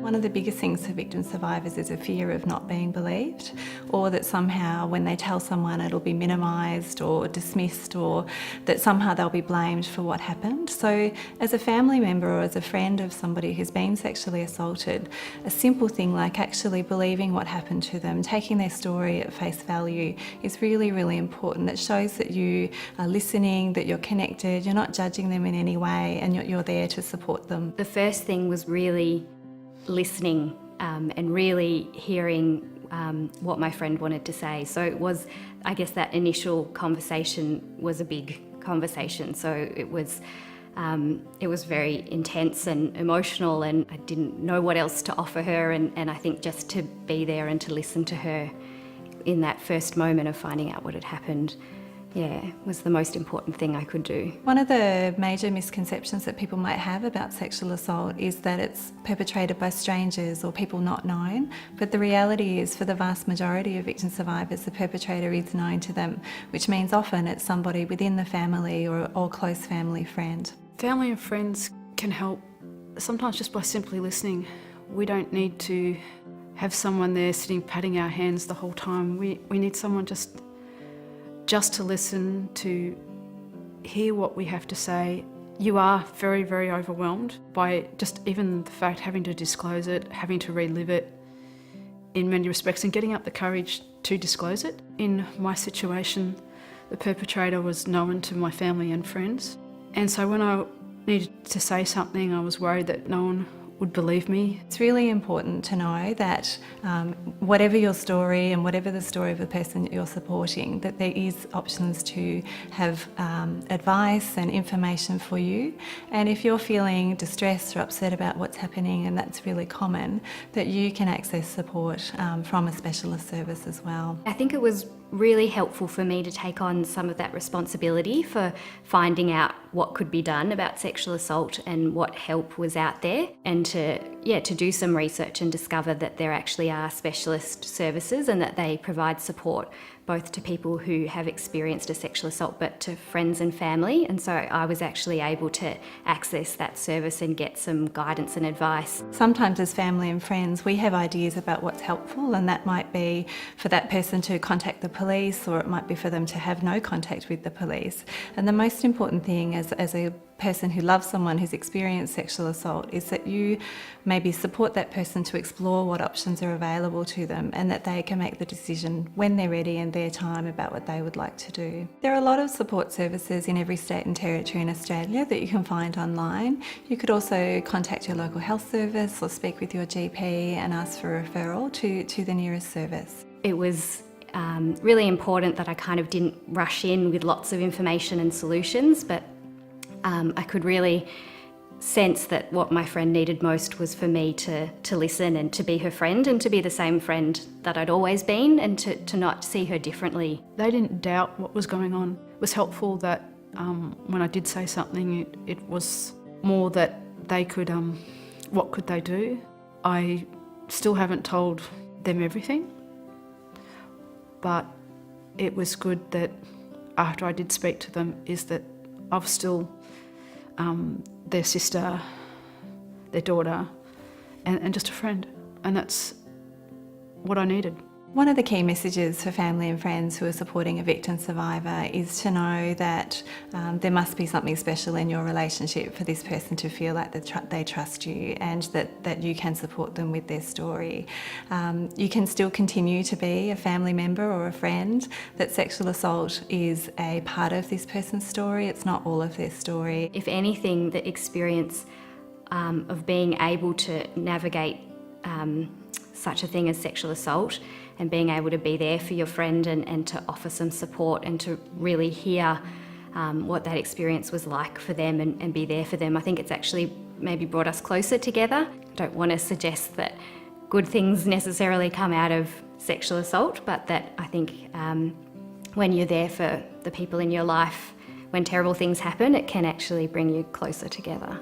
One of the biggest things for victim survivors is a fear of not being believed, or that somehow when they tell someone it'll be minimised or dismissed, or that somehow they'll be blamed for what happened. So as a family member or as a friend of somebody who's been sexually assaulted, a simple thing like actually believing what happened to them, taking their story at face value is really, really important. That shows that you are listening, that you're connected, you're not judging them in any way, and you're there to support them. The first thing was really listening and really hearing what my friend wanted to say. So it was, I guess that initial conversation was a big conversation. So it was very intense and emotional, and I didn't know what else to offer her, and I think just to be there and to listen to her in that first moment of finding out what had happened, was the most important thing I could do. One of the major misconceptions that people might have about sexual assault is that it's perpetrated by strangers or people not known, but the reality is for the vast majority of victim survivors, the perpetrator is known to them, which means often it's somebody within the family or close family friend. Family and friends can help sometimes just by simply listening. We don't need to have someone there sitting patting our hands the whole time. We need someone just to listen, to hear what we have to say. You are very, very overwhelmed by just even the fact having to disclose it, having to relive it in many respects, and getting up the courage to disclose it. In my situation, the perpetrator was known to my family and friends, and so when I needed to say something, I was worried that no one would believe me. It's really important to know that whatever your story and whatever the story of the person that you're supporting, that there is options to have advice and information for you. And if you're feeling distressed or upset about what's happening, and that's really common, that you can access support from a specialist service as well. I think it was really helpful for me to take on some of that responsibility for finding out what could be done about sexual assault and what help was out there, and to do some research and discover that there actually are specialist services and that they provide support both to people who have experienced a sexual assault but to friends and family. And so I was actually able to access that service and get some guidance and advice. Sometimes as family and friends we have ideas about what's helpful, and that might be for that person to contact the police, or it might be for them to have no contact with the police. And the most important thing as a person who loves someone who's experienced sexual assault is that you maybe support that person to explore what options are available to them, and that they can make the decision when they're ready and their time about what they would like to do. There are a lot of support services in every state and territory in Australia that you can find online. You could also contact your local health service or speak with your GP and ask for a referral to the nearest service. It was really important that I kind of didn't rush in with lots of information and solutions, but I could really sense that what my friend needed most was for me to listen and to be her friend, and to be the same friend that I'd always been, and to not see her differently. They didn't doubt what was going on. It was helpful that when I did say something, it was more that they could, what could they do? I still haven't told them everything, but it was good that after I did speak to them is that I was still their sister, their daughter, and just a friend, and that's what I needed. One of the key messages for family and friends who are supporting a victim survivor is to know that there must be something special in your relationship for this person to feel like they trust you, and that you can support them with their story. You can still continue to be a family member or a friend, that sexual assault is a part of this person's story, it's not all of their story. If anything, the experience of being able to navigate such a thing as sexual assault, and being able to be there for your friend and to offer some support, and to really hear what that experience was like for them, and be there for them. I think it's actually maybe brought us closer together. I don't want to suggest that good things necessarily come out of sexual assault, but that I think when you're there for the people in your life, when terrible things happen, it can actually bring you closer together.